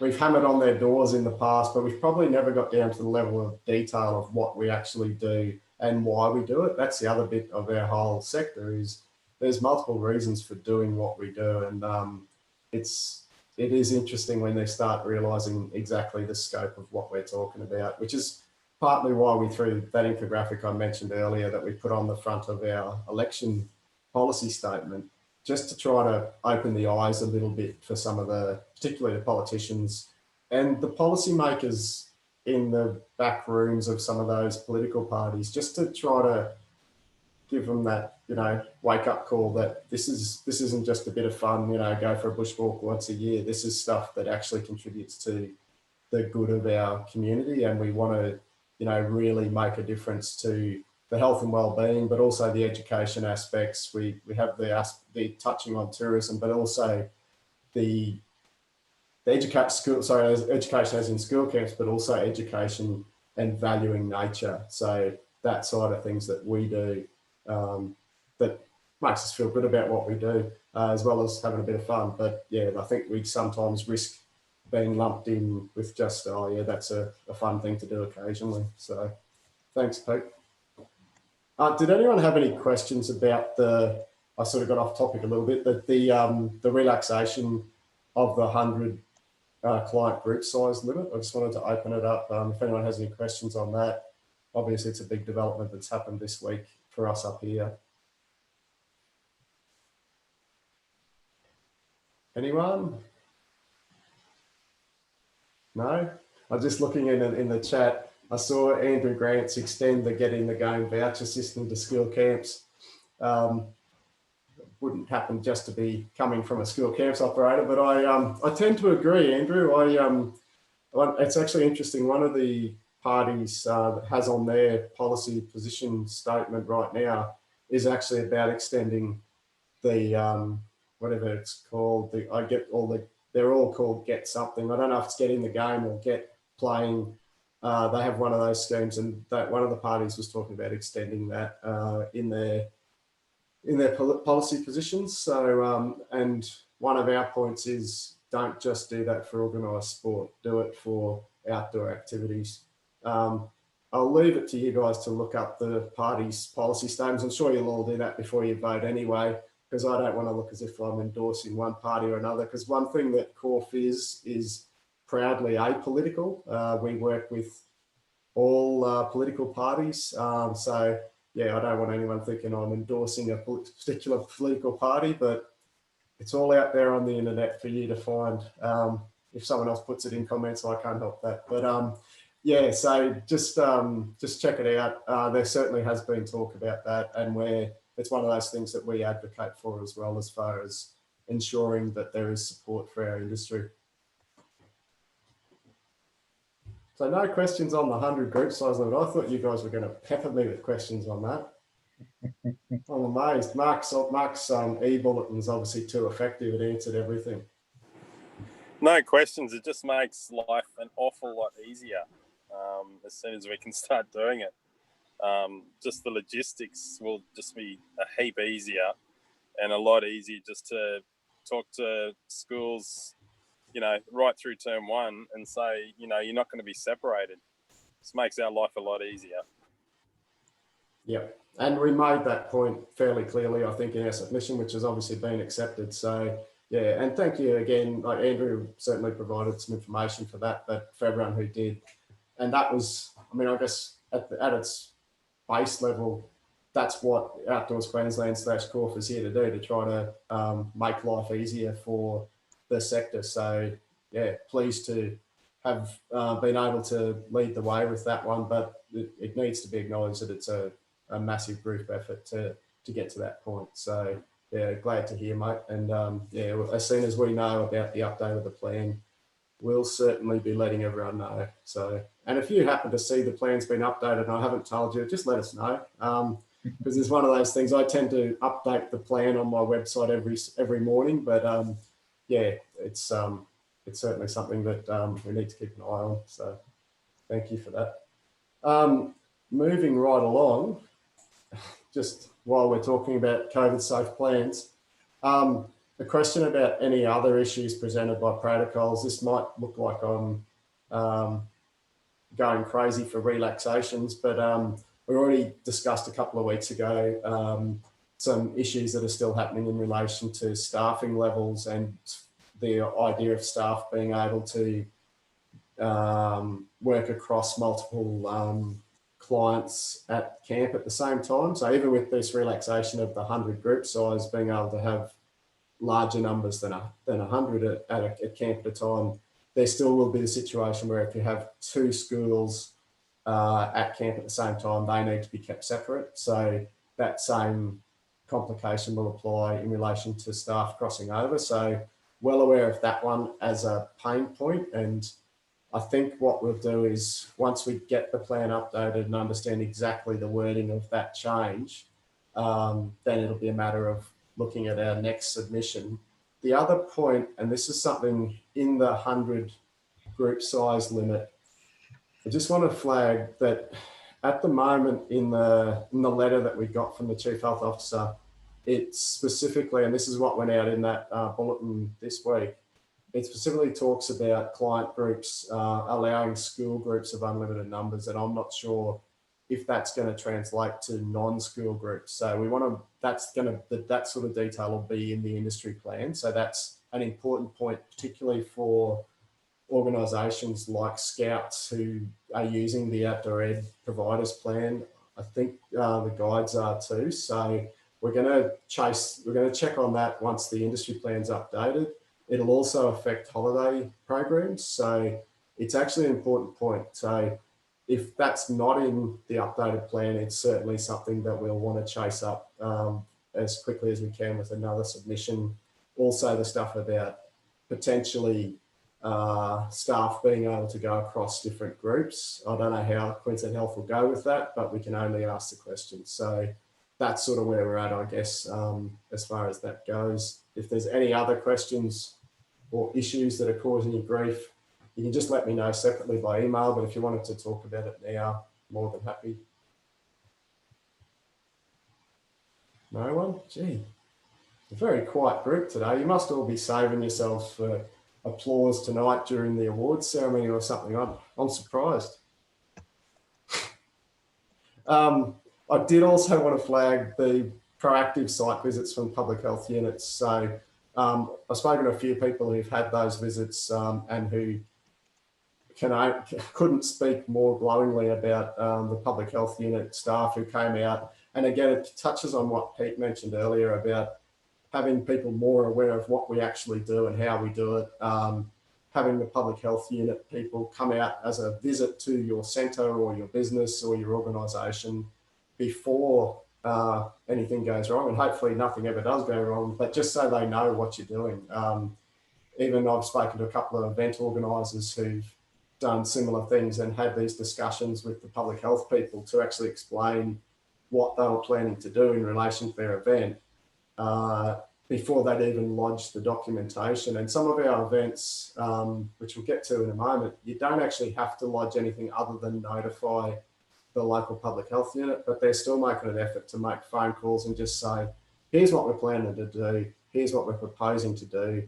we've hammered on their doors in the past, but we've probably never got down to the level of detail of what we actually do and why we do it. That's the other bit of our whole sector, is there's multiple reasons for doing what we do, and it is interesting when they start realising exactly the scope of what we're talking about, which is partly why we threw that infographic I mentioned earlier that we put on the front of our election policy statement, just to try to open the eyes a little bit for some of particularly the politicians and the policymakers in the back rooms of some of those political parties, just to try to give them that, wake up call that this isn't just a bit of fun, go for a bushwalk once a year. This is stuff that actually contributes to the good of our community, and we want to, really make a difference to the health and well-being, but also the education aspects. We have the touching on tourism, but also the education as in school camps, but also education and valuing nature. So that side of things that we do, that makes us feel good about what we do, as well as having a bit of fun. But yeah, I think we sometimes risk being lumped in with just, oh yeah, that's a fun thing to do occasionally. So thanks, Pete. Did anyone have any questions about I sort of got off topic a little bit, but the relaxation of the 100 client group size limit? I just wanted to open it up. If anyone has any questions on that. Obviously, it's a big development that's happened this week for us up here. Anyone? No? I'm just looking in the chat. I saw Andrew Grant's extend the Get in the Game voucher system to school camps. Wouldn't happen just to be coming from a school camps operator, but I tend to agree, Andrew. It's actually interesting. One of the parties that has on their policy position statement right now is actually about extending the whatever it's called. They're all called Get Something. I don't know if it's Get in the Game or Get Playing. They have one of those schemes, and that one of the parties was talking about extending that in their policy positions. So, and one of our points is don't just do that for organised sport, do it for outdoor activities. I'll leave it to you guys to look up the party's policy statements. I'm sure you'll all do that before you vote anyway, because I don't want to look as if I'm endorsing one party or another, because one thing that Corf is proudly apolitical. We work with all political parties. So yeah, I don't want anyone thinking I'm endorsing a particular political party, but it's all out there on the internet for you to find. If someone else puts it in comments, I can't help that. But yeah, so just check it out. There certainly has been talk about that, and it's one of those things that we advocate for as well, as far as ensuring that there is support for our industry. So no questions on the 100 group size limit. I thought you guys were going to pepper me with questions on that. I'm amazed. Mark's e-bulletin is obviously too effective. It answered everything. No questions. It just makes life an awful lot easier as soon as we can start doing it. Just the logistics will just be a heap easier and a lot easier just to talk to schools, right through term one and say, you're not going to be separated. This makes our life a lot easier. Yeah, and we made that point fairly clearly, I think, in our submission, which has obviously been accepted. So yeah, and thank you again. Like Andrew certainly provided some information for that, but for everyone who did, and that was, I guess at its base level, that's what Outdoors Queensland /Corf is here to do, to try to make life easier for the sector. So yeah, pleased to have been able to lead the way with that one, but it needs to be acknowledged that it's a massive group effort to get to that point. So yeah, glad to hear, mate. And yeah, as soon as we know about the update of the plan, we'll certainly be letting everyone know. So, and if you happen to see the plan's been updated and I haven't told you, just let us know. Because it's one of those things, I tend to update the plan on my website every morning, but yeah, it's certainly something that we need to keep an eye on. So thank you for that. Moving right along, just while we're talking about COVID safe plans, a question about any other issues presented by protocols. This might look like I'm going crazy for relaxations, but we already discussed a couple of weeks ago some issues that are still happening in relation to staffing levels and the idea of staff being able to work across multiple clients at camp at the same time. So even with this relaxation of the 100 group size, being able to have larger numbers than 100 at a camp at a time, there still will be the situation where if you have two schools at camp at the same time, they need to be kept separate. So that same complication will apply in relation to staff crossing over. So well aware of that one as a pain point. And I think what we'll do is once we get the plan updated and understand exactly the wording of that change, then it'll be a matter of looking at our next submission. The other point, and this is something in the 100 group size limit, I just want to flag that at the moment in the letter that we got from the Chief Health Officer, it specifically, and this is what went out in that bulletin this week, it specifically talks about client groups allowing school groups of unlimited numbers, and I'm not sure if that's going to translate to non-school groups. So we want to, that sort of detail will be in the industry plan. So that's an important point, particularly for organisations like Scouts who are using the outdoor ed providers plan. I think the guides are too. So we're going to check on that once the industry plan's updated. It'll also affect holiday programs. So it's actually an important point. So if that's not in the updated plan, it's certainly something that we'll want to chase up as quickly as we can with another submission. Also the stuff about potentially staff being able to go across different groups. I don't know how Queensland Health will go with that, but we can only ask the question. So that's sort of where we're at, I guess, as far as that goes. If there's any other questions or issues that are causing you grief, you can just let me know separately by email, but if you wanted to talk about it now, more than happy. No one? Gee, a very quiet group today. You must all be saving yourselves for applause tonight during the awards ceremony or something. I'm surprised. I did also want to flag the proactive site visits from public health units. So I've spoken to a few people who've had those visits and who couldn't speak more glowingly about the public health unit staff who came out. And again, it touches on what Pete mentioned earlier about having people more aware of what we actually do and how we do it. Having the public health unit people come out as a visit to your centre or your business or your organisation before anything goes wrong, and hopefully nothing ever does go wrong, but just so they know what you're doing. Even I've spoken to a couple of event organisers who've done similar things and had these discussions with the public health people to actually explain what they were planning to do in relation to their event before they'd even lodged the documentation. And some of our events, which we'll get to in a moment, you don't actually have to lodge anything other than notify the local public health unit, but they're still making an effort to make phone calls and just say, here's what we're planning to do, here's what we're proposing to do.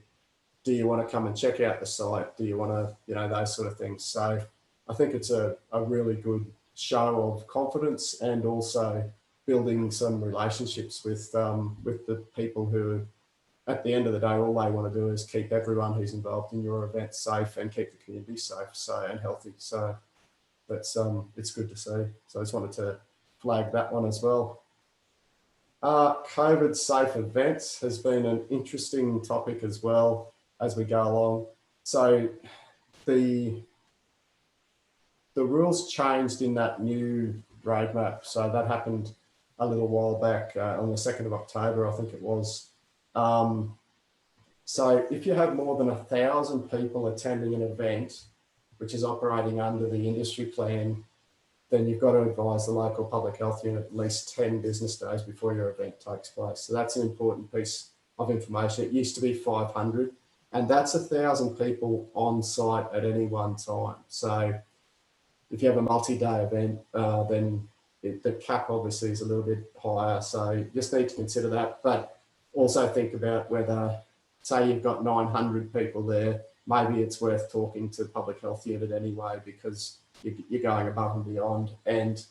Do you want to come and check out the site? Do you want to, those sort of things. So I think it's a really good show of confidence and also building some relationships with the people who, at the end of the day, all they want to do is keep everyone who's involved in your event safe and keep the community safe and healthy. So that's it's good to see. So I just wanted to flag that one as well. COVID safe events has been an interesting topic as well as we go along. So the rules changed in that new roadmap. So that happened a little while back on the 2nd of October, I think it was. So if you have more than 1,000 people attending an event, which is operating under the industry plan, then you've got to advise the local public health unit at least 10 business days before your event takes place. So that's an important piece of information. It used to be 500, and that's 1,000 people on site at any one time. So if you have a multi-day event, then the cap obviously is a little bit higher. So you just need to consider that, but also think about whether, say you've got 900 people there, maybe it's worth talking to public health unit anyway, because you're going above and beyond. And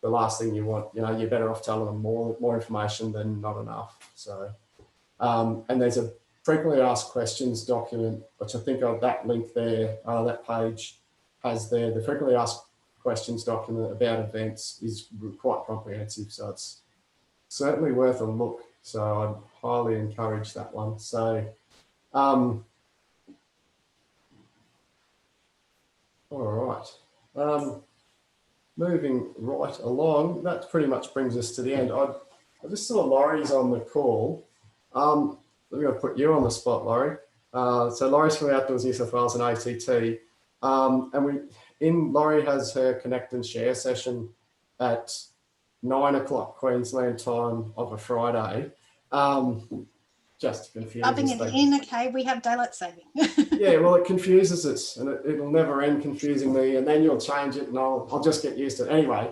the last thing you want, you're better off telling them more information than not enough. So, and there's a frequently asked questions document, which I think that link there, that page has there, the frequently asked questions document about events is quite comprehensive. So it's certainly worth a look. So I'd highly encourage that one. So, all right. Moving right along, that pretty much brings us to the end. I just saw Laurie's on the call. I'm going to put you on the spot, Laurie. So Laurie's from Outdoors New South Wales and ACT. And Laurie has her Connect and Share session at 9 o'clock Queensland time of a Friday. Just to confuse Rubbing it in, okay, we have daylight saving. Yeah, well, it confuses us, and it'll never end confusing me, and then you'll change it, and I'll just get used to it. Anyway,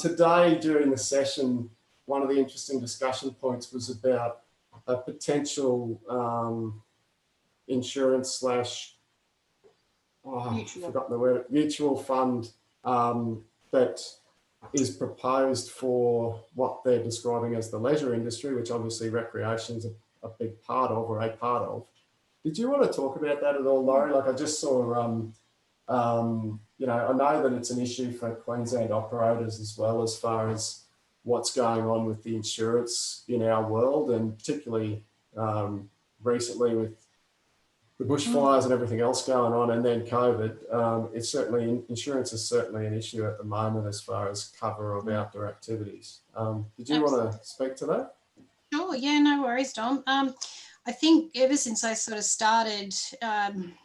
today during the session, one of the interesting discussion points was about a potential insurance / I've forgotten the word, mutual fund that is proposed for what they're describing as the leisure industry, which obviously recreation is a big part of, or a part of. Did you want to talk about that at all, Laurie? Like, I just saw, I know that it's an issue for Queensland operators as well, as far as what's going on with the insurance in our world, and particularly recently with the bushfires and everything else going on, and then COVID. It's certainly, insurance is certainly an issue at the moment as far as cover of outdoor activities. Did you want to speak to that? Sure, yeah, no worries, Dom. I think ever since I sort of started,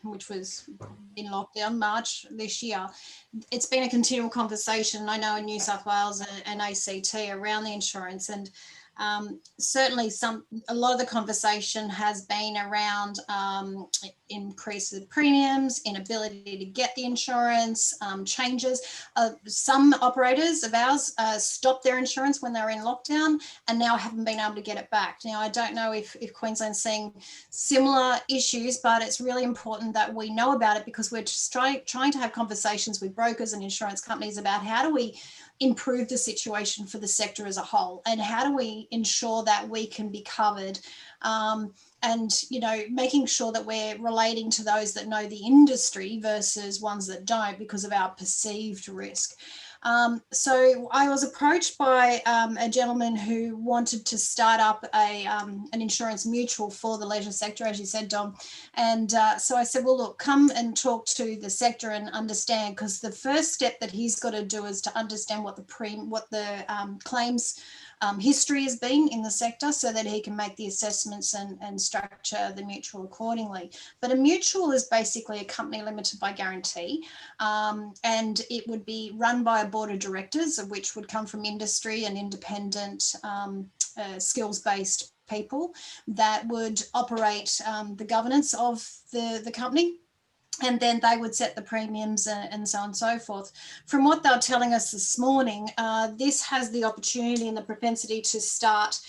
which was in lockdown, March this year, it's been a continual conversation, I know, in New South Wales and ACT around the insurance. And certainly a lot of the conversation has been around increase of premiums, inability to get the insurance, changes. Some operators of ours stopped their insurance when they were in lockdown and now haven't been able to get it back. Now, I don't know if Queensland's seeing similar issues, but it's really important that we know about it, because we're just trying to have conversations with brokers and insurance companies about how do we improve the situation for the sector as a whole, and how do we ensure that we can be covered, and making sure that we're relating to those that know the industry versus ones that don't, because of our perceived risk. So I was approached by a gentleman who wanted to start up an insurance mutual for the leisure sector, as you said, Dom. And so I said, well, look, come and talk to the sector and understand, because the first step that he's got to do is to understand what the claims history has been in the sector, so that he can make the assessments and structure the mutual accordingly. But a mutual is basically a company limited by guarantee, and it would be run by a board of directors, of which would come from industry and independent skills-based people that would operate the governance of the company. And then they would set the premiums and so on and so forth. From what they were telling us this morning, this has the opportunity and the propensity to start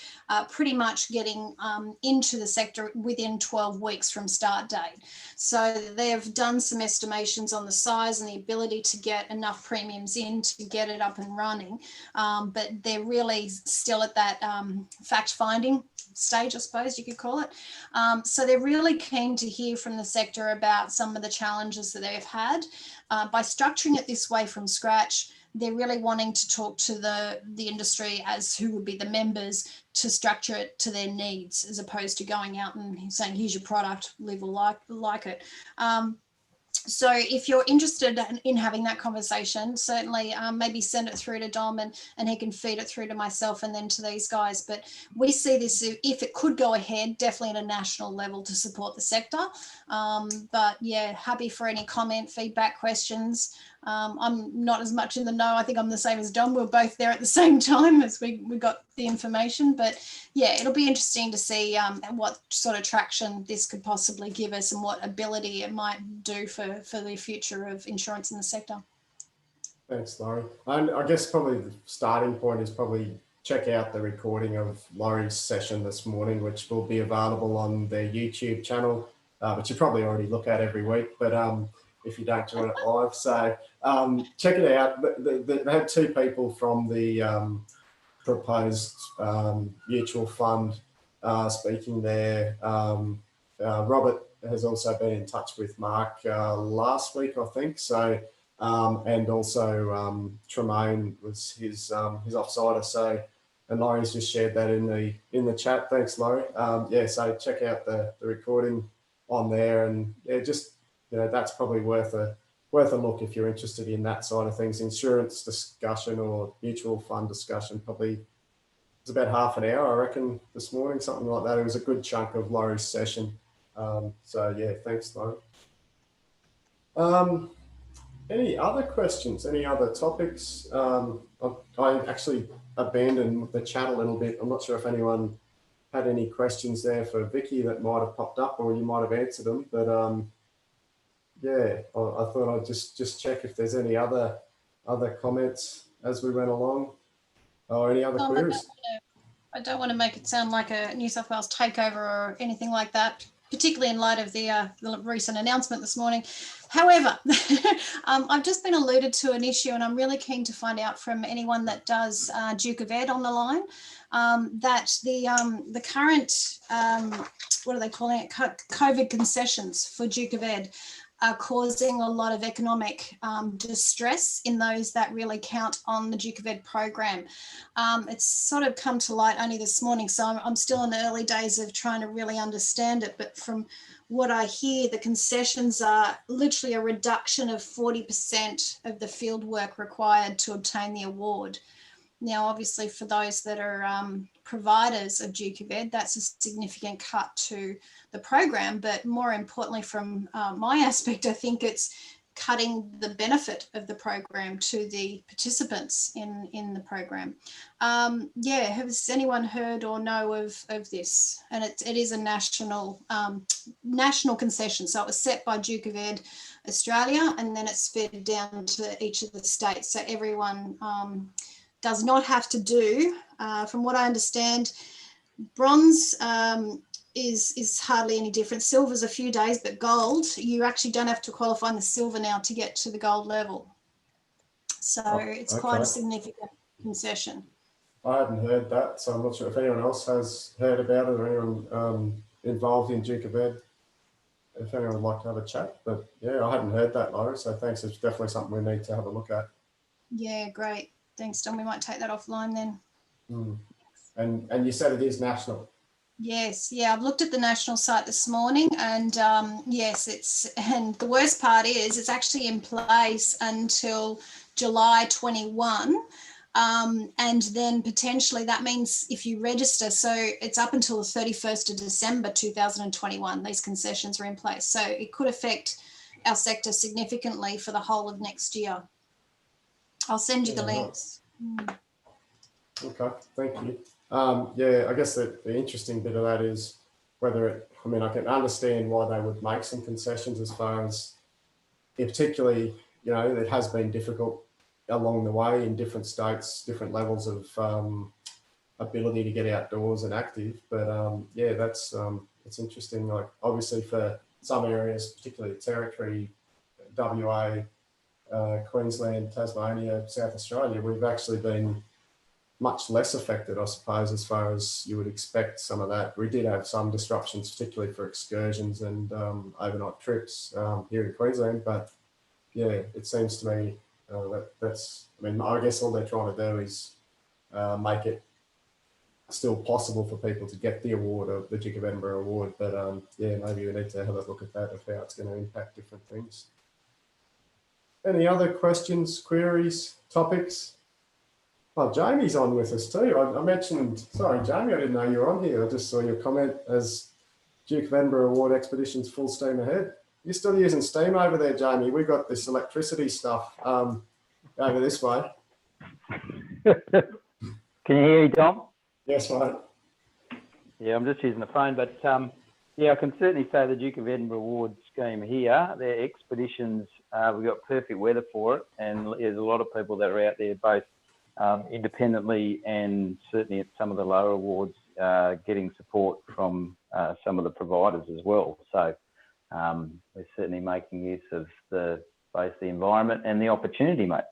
pretty much getting into the sector within 12 weeks from start date. So they've done some estimations on the size and the ability to get enough premiums in to get it up and running. But they're really still at that fact-finding stage, I suppose you could call it. So they're really keen to hear from the sector about some of the challenges that they've had. By structuring it this way from scratch, they're really wanting to talk to the industry as who would be the members, to structure it to their needs, as opposed to going out and saying, here's your product, live or like it. So if you're interested in having that conversation, certainly maybe send it through to Dom and he can feed it through to myself and then to these guys. But we see this, if it could go ahead, definitely at a national level to support the sector. But yeah, happy for any comment, feedback, questions. I'm not as much in the know. I think I'm the same as Dom. We're both there at the same time as we got the information. But yeah, it'll be interesting to see what sort of traction this could possibly give us and what ability it might do for the future of insurance in the sector. Thanks, Laurie. And I guess probably the starting point is probably check out the recording of Laurie's session this morning, which will be available on their YouTube channel, which you probably already look at every week, but if you don't join it live. So check it out. They had two people from the proposed mutual fund speaking there. Robert has also been in touch with Mark last week, I think. So, and also Tremaine was his offsider. So, and Laurie's just shared that in the chat. Thanks, Laurie. Yeah, so check out the recording on there, and yeah, just that's probably worth a look if you're interested in that side of things. Insurance discussion or mutual fund discussion probably was about half an hour, I reckon, this morning, something like that. It was a good chunk of Laurie's session. So yeah, thanks, Laurie. Any other questions? Any other topics? I actually abandoned the chat a little bit. I'm not sure if anyone had any questions there for Vicky that might have popped up, or you might have answered them. But yeah, I thought I'd just check if there's any other comments as we went along, or any other queries. I don't want to make it sound like a New South Wales takeover or anything like that, particularly in light of the recent announcement this morning. However, I've just been alluded to an issue, and I'm really keen to find out from anyone that does Duke of Ed on the line, that the current, what are they calling it, COVID concessions for Duke of Ed are causing a lot of economic distress in those that really count on the Duke of Ed program. It's sort of come to light only this morning, so I'm still in the early days of trying to really understand it. But from what I hear, the concessions are literally a reduction of 40% of the field work required to obtain the award. Now, obviously, for those that are providers of Duke of Ed, that's a significant cut to the program. But more importantly, from my aspect, I think it's cutting the benefit of the program to the participants in the program. Yeah, has anyone heard or know of this? And it is a national concession. So it was set by Duke of Ed Australia, and then it's fed down to each of the states. So everyone does not have to do, from what I understand, bronze is hardly any different. Silver's a few days, but gold, you actually don't have to qualify in the silver now to get to the gold level. So it's quite a significant concession. I hadn't heard that, so I'm not sure if anyone else has heard about it, or anyone involved in Duke of Ed. If anyone would like to have a chat, but yeah, I hadn't heard that, Laurie. So thanks. It's definitely something we need to have a look at. Yeah, great. Thanks, Don. We might take that offline then. And you said it is national. Yes, yeah, I've looked at the national site this morning, and yes, and the worst part is it's actually in place until July 21. And then potentially that means if you register, so it's up until the 31st of December 2021, these concessions are in place. So it could affect our sector significantly for the whole of next year. I'll send you the links. Okay, thank you. Yeah, I guess the interesting bit of that is whether I can understand why they would make some concessions, as far as, particularly, it has been difficult along the way in different states, different levels of ability to get outdoors and active. But yeah, it's interesting. Like, obviously for some areas, particularly Territory, WA, Queensland, Tasmania, South Australia, we've actually been much less affected, I suppose, as far as you would expect some of that. We did have some disruptions, particularly for excursions and overnight trips here in Queensland. But yeah, it seems to me I guess all they're trying to do is make it still possible for people to get the award, of the Duke of Edinburgh award. But yeah, maybe we need to have a look at that, of how it's going to impact different things. Any other questions, queries, topics? Oh, Jamie's on with us too. I mentioned, sorry, Jamie, I didn't know you were on here. I just saw your comment as Duke of Edinburgh Award expeditions full steam ahead. You're still using steam over there, Jamie. We've got this electricity stuff over this way. Can you hear me, Dom? Yes, mate. Yeah, I'm just using the phone, but yeah, I can certainly say the Duke of Edinburgh Award scheme here, their expeditions, we've got perfect weather for it, and there's a lot of people that are out there both independently and certainly at some of the lower awards getting support from some of the providers as well. So we're certainly making use of both the environment and the opportunity, mate.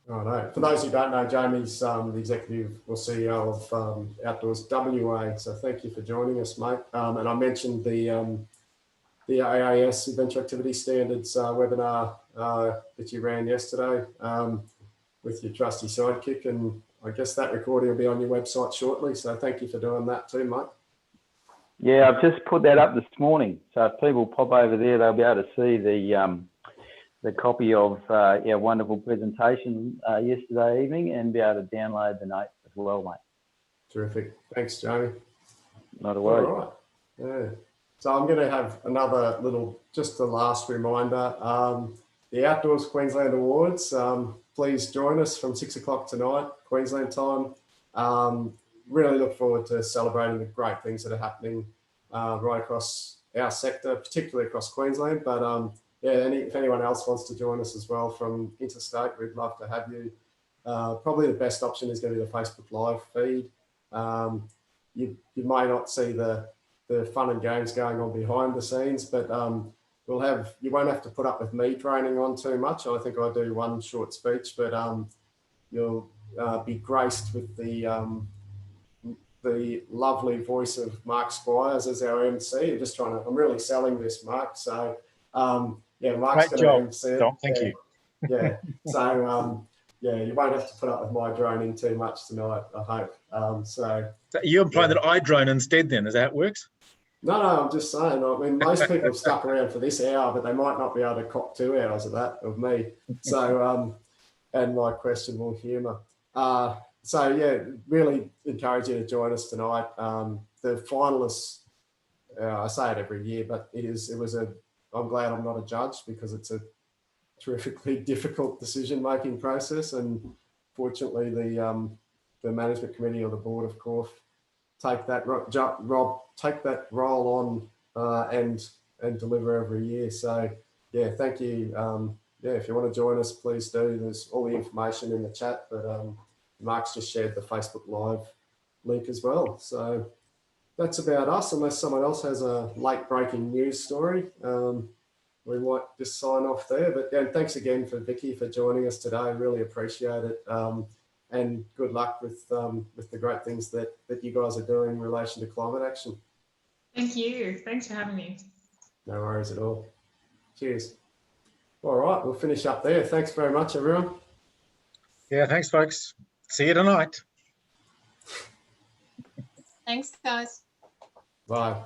Right. For those who don't know, Jamie's the executive or CEO of Outdoors WA. So thank you for joining us, mate. And I mentioned the AAS Adventure Activity Standards webinar that you ran yesterday with your trusty sidekick, and I guess that recording will be on your website shortly. So thank you for doing that too, mate. Yeah, I've just put that up this morning. So if people pop over there, they'll be able to see the copy of yeah, wonderful presentation yesterday evening, and be able to download the notes as well, mate. Terrific. Thanks, Jamie. Not a worry. All right. Yeah. So I'm going to have another little, just the last reminder, the Outdoors Queensland Awards. Please join us from 6 o'clock tonight, Queensland time. Really look forward to celebrating the great things that are happening right across our sector, particularly across Queensland. But yeah, if anyone else wants to join us as well from interstate, we'd love to have you. Probably the best option is going to be the Facebook Live feed. You may not see the fun and games going on behind the scenes, but you won't have to put up with me droning on too much. I think I do one short speech, but you'll be graced with the lovely voice of Mark Squires as our MC. I'm really selling this, Mark. So yeah, Mark's going to MC it. Dom, thank you. Yeah. So yeah, you won't have to put up with my droning too much tonight, I hope. So you're implying that I drone instead then, is that how it works? No, I'm just saying, I mean, most people have stuck around for this hour, but they might not be able to cop 2 hours of that, of me. So, and my questionable humour. So, yeah, really encourage you to join us tonight. The finalists, I say it every year, but I'm glad I'm not a judge, because it's a terrifically difficult decision-making process. And fortunately, the management committee or the board of Corf take that role on and deliver every year. So yeah, thank you. Yeah, if you want to join us, please do. There's all the information in the chat, but Mark's just shared the Facebook Live link as well. So that's about us, unless someone else has a late breaking news story. We might just sign off there. But yeah, thanks again for Vicky for joining us today. Really appreciate it. And good luck with the great things that you guys are doing in relation to climate action. Thank you. Thanks for having me. No worries at all. Cheers. All right, we'll finish up there. Thanks very much, everyone. Yeah, thanks, folks. See you tonight. Thanks, guys. Bye.